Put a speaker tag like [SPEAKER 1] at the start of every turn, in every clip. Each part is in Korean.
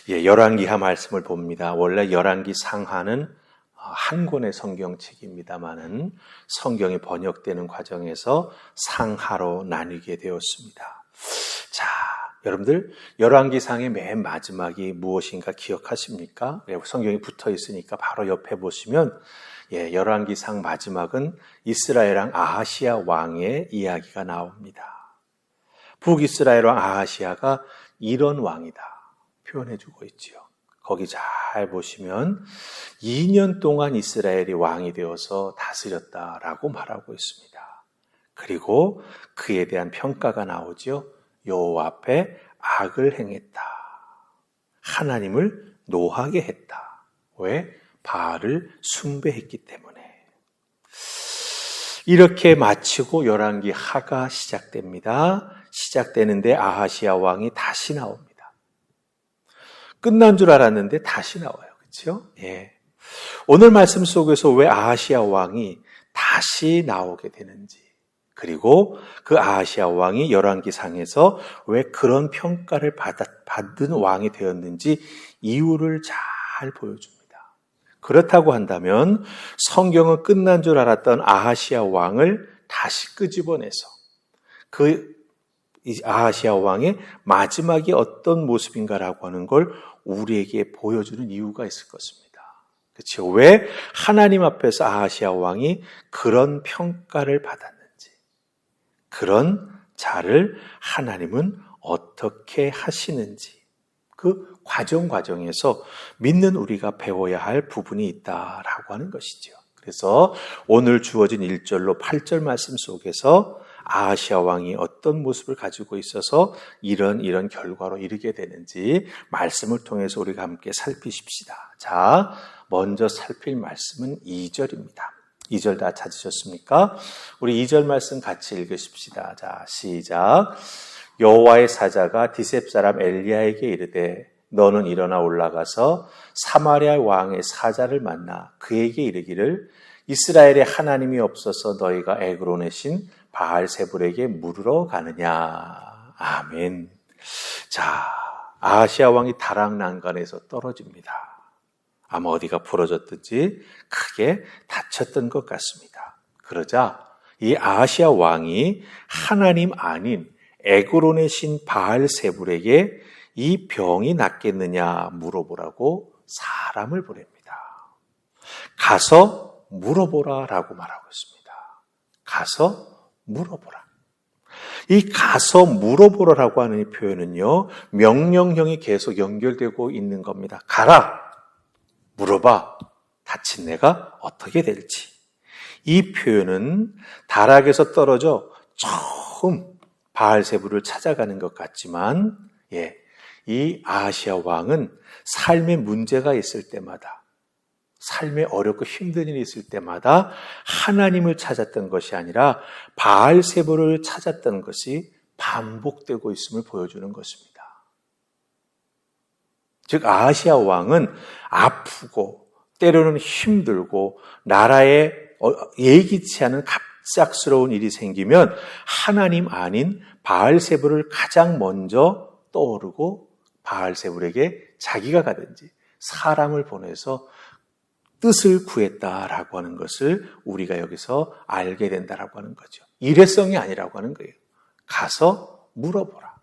[SPEAKER 1] 열왕기하 말씀을 봅니다. 원래 열왕기 상하는 한 권의 성경책입니다마는 성경이 번역되는 과정에서 상하로 나뉘게 되었습니다. 자, 여러분들 열왕기상의 맨 마지막이 무엇인가 기억하십니까? 성경이 붙어 있으니까 바로 옆에 보시면 열왕기상 마지막은 이스라엘 왕 아하시아 왕의 이야기가 나옵니다. 북이스라엘 왕 아하시아가 이런 왕이다 표현해주고 있지요. 거기 잘 보시면 2년 동안 이스라엘이 왕이 되어서 다스렸다라고 말하고 있습니다. 그리고 그에 대한 평가가 나오죠. 여호와 앞에 악을 행했다. 하나님을 노하게 했다. 왜? 바알을 숭배했기 때문에. 이렇게 마치고 열왕기 하가 시작됩니다. 시작되는데 아하시아 왕이 다시 나옵니다. 끝난 줄 알았는데 다시 나와요. 그렇죠? 오늘 말씀 속에서 왜 아하시아 왕이 다시 나오게 되는지, 그리고 그 아하시아 왕이 열왕기상에서 왜 그런 평가를 받은 왕이 되었는지 이유를 잘 보여줍니다. 그렇다고 한다면 성경은 끝난 줄 알았던 아하시아 왕을 다시 끄집어내서 그 아하시아 왕의 마지막이 어떤 모습인가라고 하는 걸 우리에게 보여주는 이유가 있을 것입니다. 그렇죠? 왜 하나님 앞에서 아하시아 왕이 그런 평가를 받았는지, 그런 자를 하나님은 어떻게 하시는지, 그 과정에서 믿는 우리가 배워야 할 부분이 있다라고 하는 것이죠. 그래서 오늘 주어진 1절로 8절 말씀 속에서 아하시아 왕이 어떤 모습을 가지고 있어서 이런 결과로 이르게 되는지 말씀을 통해서 우리가 함께 살피십시다. 자, 먼저 살필 말씀은 2절입니다. 2절 다 찾으셨습니까? 우리 2절 말씀 같이 읽으십시다. 자, 시작. 여호와의 사자가 디셉 사람 엘리야에게 이르되 너는 일어나 올라가서 사마리아 왕의 사자를 만나 그에게 이르기를 이스라엘에 하나님이 없어서 너희가 에그론의 신 바알세불에게 물으러 가느냐. 아멘. 자, 아하시아 왕이 다락난간에서 떨어집니다. 아마 어디가 부러졌든지 크게 다쳤던 것 같습니다. 그러자 이 아하시아 왕이 하나님 아닌 에그론의 신 바알세불에게 이 병이 낫겠느냐 물어보라고 사람을 보냅니다. 가서 물어보라라고 말하고 있습니다. 가서 물어보라. 이 가서 물어보라라고 하는 이 표현은요, 명령형이 계속 연결되고 있는 겁니다. 가라! 물어봐. 다친 내가 어떻게 될지. 이 표현은 다락에서 떨어져 처음 바알세불을 찾아가는 것 같지만, 이 아하시아 왕은 삶에 문제가 있을 때마다, 삶에 어렵고 힘든 일이 있을 때마다 하나님을 찾았던 것이 아니라 바알세불을 찾았던 것이 반복되고 있음을 보여주는 것입니다. 즉 아하시아 왕은 아프고 때로는 힘들고 나라에 예기치 않은 갑작스러운 일이 생기면 하나님 아닌 바알세불을 가장 먼저 떠오르고 바알세불에게 자기가 가든지 사람을 보내서 뜻을 구했다라고 하는 것을 우리가 여기서 알게 된다라고 하는 거죠. 일회성이 아니라고 하는 거예요. 가서 물어보라.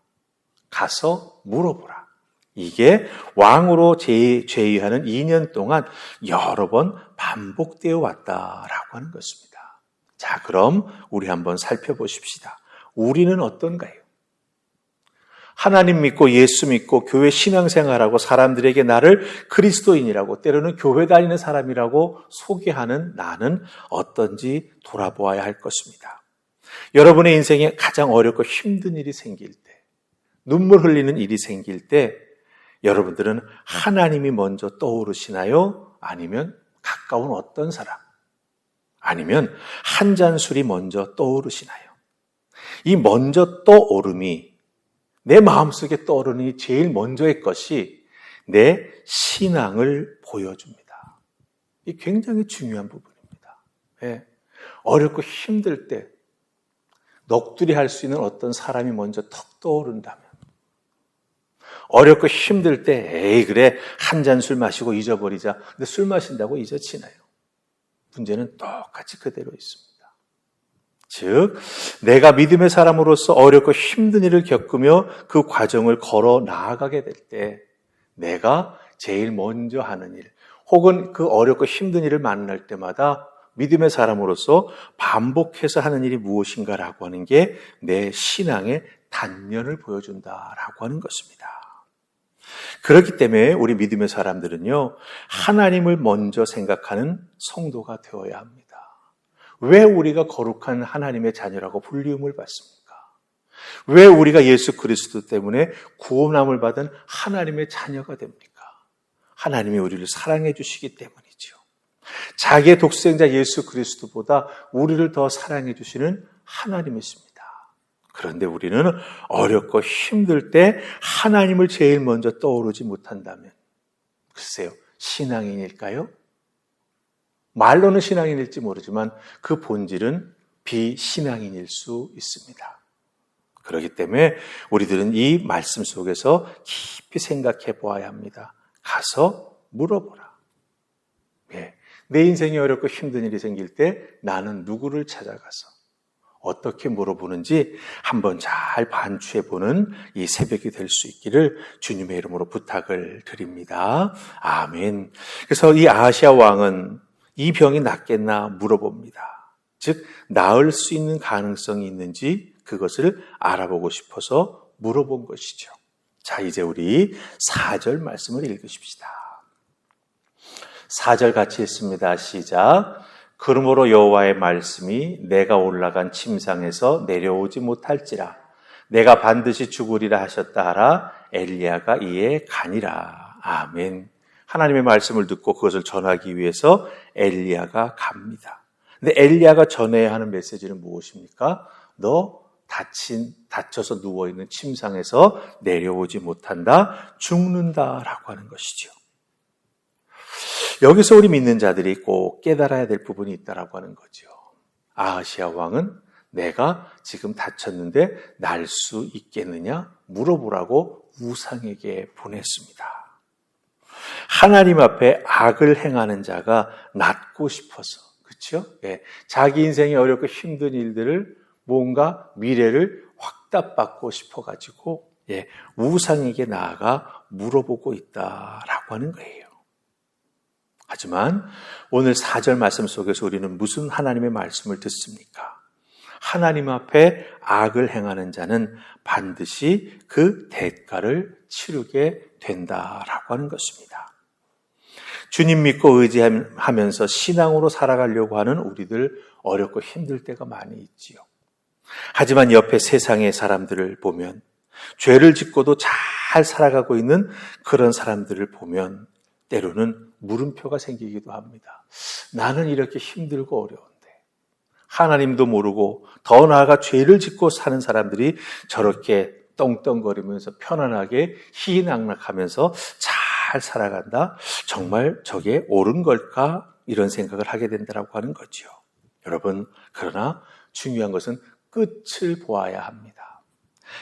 [SPEAKER 1] 가서 물어보라. 이게 왕으로 제위하는 2년 동안 여러 번 반복되어 왔다라고 하는 것입니다. 자, 그럼 우리 한번 살펴보십시다. 우리는 어떤가요? 하나님 믿고 예수 믿고 교회 신앙생활하고 사람들에게 나를 그리스도인이라고 때로는 교회 다니는 사람이라고 소개하는 나는 어떤지 돌아보아야 할 것입니다. 여러분의 인생에 가장 어렵고 힘든 일이 생길 때, 눈물 흘리는 일이 생길 때 여러분들은 하나님이 먼저 떠오르시나요? 아니면 가까운 어떤 사람? 아니면 한 잔술이 먼저 떠오르시나요? 이 먼저 떠오름이 내 마음속에 떠오르는 제일 먼저의 것이 내 신앙을 보여줍니다. 이 굉장히 중요한 부분입니다. 어렵고 힘들 때 넋두리 할 수 있는 어떤 사람이 먼저 턱 떠오른다면 어렵고 힘들 때 에이 그래 한 잔 술 마시고 잊어버리자. 근데 술 마신다고 잊어지나요? 문제는 똑같이 그대로 있습니다. 즉 내가 믿음의 사람으로서 어렵고 힘든 일을 겪으며 그 과정을 걸어 나아가게 될 때 내가 제일 먼저 하는 일 혹은 그 어렵고 힘든 일을 만날 때마다 믿음의 사람으로서 반복해서 하는 일이 무엇인가라고 하는 게 내 신앙의 단면을 보여준다라고 하는 것입니다. 그렇기 때문에 우리 믿음의 사람들은요, 하나님을 먼저 생각하는 성도가 되어야 합니다. 왜 우리가 거룩한 하나님의 자녀라고 불리움을 받습니까? 왜 우리가 예수 그리스도 때문에 구원함을 받은 하나님의 자녀가 됩니까? 하나님이 우리를 사랑해 주시기 때문이죠. 자기의 독생자 예수 그리스도보다 우리를 더 사랑해 주시는 하나님이십니다. 그런데 우리는 어렵고 힘들 때 하나님을 제일 먼저 떠오르지 못한다면 글쎄요, 신앙인일까요? 말로는 신앙인일지 모르지만 그 본질은 비신앙인일 수 있습니다. 그렇기 때문에 우리들은 이 말씀 속에서 깊이 생각해 보아야 합니다. 가서 물어보라. 내 인생이 어렵고 힘든 일이 생길 때 나는 누구를 찾아가서 어떻게 물어보는지 한번 잘 반추해보는 이 새벽이 될 수 있기를 주님의 이름으로 부탁을 드립니다. 아멘. 그래서 이 아하시아 왕은 이 병이 낫겠나 물어봅니다. 즉 나을 수 있는 가능성이 있는지 그것을 알아보고 싶어서 물어본 것이죠. 자, 이제 우리 4절 말씀을 읽으십시다. 4절 같이 읽습니다. 시작. 그러므로 여호와의 말씀이 내가 올라간 침상에서 내려오지 못할지라 내가 반드시 죽으리라 하셨다 하라. 엘리야가 이에 가니라. 아멘. 하나님의 말씀을 듣고 그것을 전하기 위해서 엘리야가 갑니다. 근데 엘리야가 전해야 하는 메시지는 무엇입니까? 너 다쳐서 누워있는 침상에서 내려오지 못한다, 죽는다라고 하는 것이죠. 여기서 우리 믿는 자들이 꼭 깨달아야 될 부분이 있다라고 하는 거죠. 아하시아 왕은 내가 지금 다쳤는데 날 수 있겠느냐 물어보라고 우상에게 보냈습니다. 하나님 앞에 악을 행하는 자가 낫고 싶어서, 그렇죠? 예, 자기 인생이 어렵고 힘든 일들을 뭔가 미래를 확답받고 싶어가지고 우상에게 나아가 물어보고 있다라고 하는 거예요. 하지만 오늘 4절 말씀 속에서 우리는 무슨 하나님의 말씀을 듣습니까? 하나님 앞에 악을 행하는 자는 반드시 그 대가를 치르게 된다라고 하는 것입니다. 주님 믿고 의지하면서 신앙으로 살아가려고 하는 우리들 어렵고 힘들 때가 많이 있지요. 하지만 옆에 세상의 사람들을 보면 죄를 짓고도 잘 살아가고 있는 그런 사람들을 보면 때로는 물음표가 생기기도 합니다. 나는 이렇게 힘들고 어려운데 하나님도 모르고 더 나아가 죄를 짓고 사는 사람들이 저렇게 떵떵거리면서 편안하게 희희낙낙하면서 잘 살아간다? 정말 저게 옳은 걸까? 이런 생각을 하게 된다고 하는 거죠. 여러분, 그러나 중요한 것은 끝을 보아야 합니다.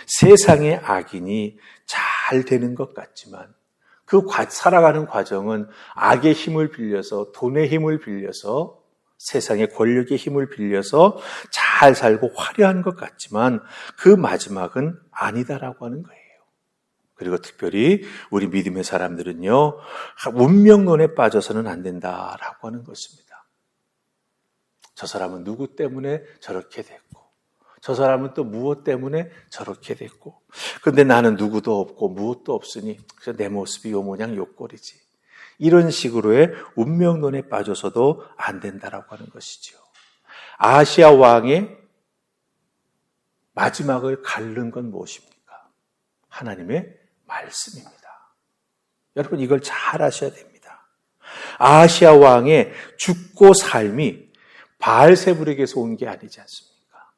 [SPEAKER 1] 세상의 악인이 잘 되는 것 같지만 그 살아가는 과정은 악의 힘을 빌려서, 돈의 힘을 빌려서, 세상의 권력의 힘을 빌려서 잘 살고 화려한 것 같지만 그 마지막은 아니다라고 하는 거예요. 그리고 특별히 우리 믿음의 사람들은요, 운명론에 빠져서는 안 된다라고 하는 것입니다. 저 사람은 누구 때문에 저렇게 됐고, 저 사람은 또 무엇 때문에 저렇게 됐고, 근데 나는 누구도 없고 무엇도 없으니 그래서 내 모습이 요 모양 요 꼴이지. 이런 식으로의 운명론에 빠져서도 안 된다라고 하는 것이죠. 아하시아 왕의 마지막을 가른 건 무엇입니까? 하나님의 말씀입니다. 여러분, 이걸 잘 아셔야 됩니다. 아하시아 왕의 죽고 삶이 바알세불에게서 온 게 아니지 않습니까?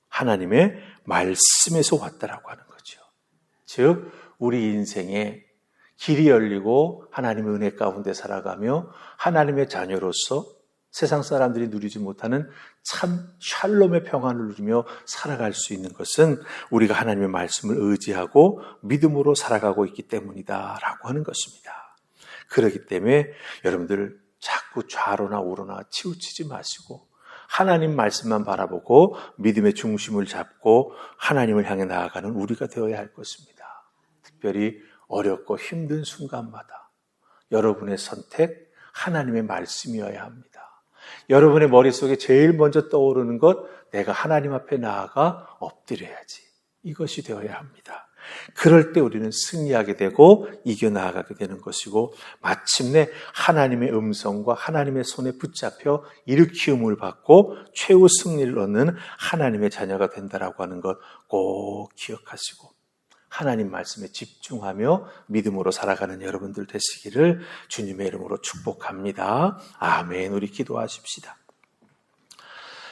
[SPEAKER 1] 하나님의 말씀에서 왔다라고 하는 거죠. 즉 우리 인생에 길이 열리고 하나님의 은혜 가운데 살아가며 하나님의 자녀로서 세상 사람들이 누리지 못하는 참 샬롬의 평안을 누리며 살아갈 수 있는 것은 우리가 하나님의 말씀을 의지하고 믿음으로 살아가고 있기 때문이다라고 하는 것입니다. 그렇기 때문에 여러분들 자꾸 좌로나 우로나 치우치지 마시고 하나님 말씀만 바라보고 믿음의 중심을 잡고 하나님을 향해 나아가는 우리가 되어야 할 것입니다. 특별히 어렵고 힘든 순간마다 여러분의 선택, 하나님의 말씀이어야 합니다. 여러분의 머릿속에 제일 먼저 떠오르는 것, 내가 하나님 앞에 나아가 엎드려야지. 이것이 되어야 합니다. 그럴 때 우리는 승리하게 되고 이겨나가게 되는 것이고 마침내 하나님의 음성과 하나님의 손에 붙잡혀 일으키움을 받고 최후 승리를 얻는 하나님의 자녀가 된다라고 하는 것 꼭 기억하시고 하나님 말씀에 집중하며 믿음으로 살아가는 여러분들 되시기를 주님의 이름으로 축복합니다. 아멘. 우리 기도하십시다.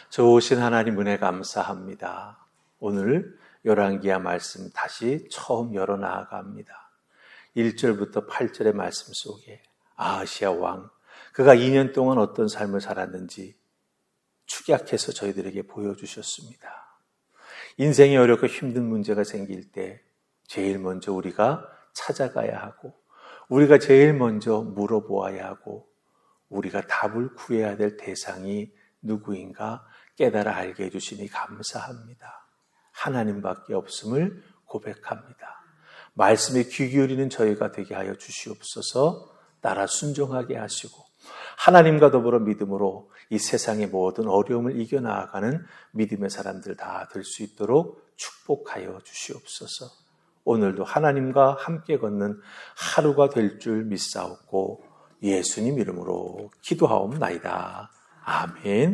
[SPEAKER 1] 좋으신 하나님 은혜 감사합니다. 오늘 열왕기하 말씀 다시 처음 열어 나아갑니다. 1절부터 8절의 말씀 속에 아하시야 왕, 그가 2년 동안 어떤 삶을 살았는지 축약해서 저희들에게 보여주셨습니다. 인생이 어렵고 힘든 문제가 생길 때 제일 먼저 우리가 찾아가야 하고 우리가 제일 먼저 물어보아야 하고 우리가 답을 구해야 될 대상이 누구인가 깨달아 알게 해주시니 감사합니다. 하나님밖에 없음을 고백합니다. 말씀에 귀 기울이는 저희가 되게 하여 주시옵소서. 따라 순종하게 하시고 하나님과 더불어 믿음으로 이 세상의 모든 어려움을 이겨나가는 믿음의 사람들 다 될 수 있도록 축복하여 주시옵소서. 오늘도 하나님과 함께 걷는 하루가 될 줄 믿사옵고 예수님 이름으로 기도하옵나이다. 아멘.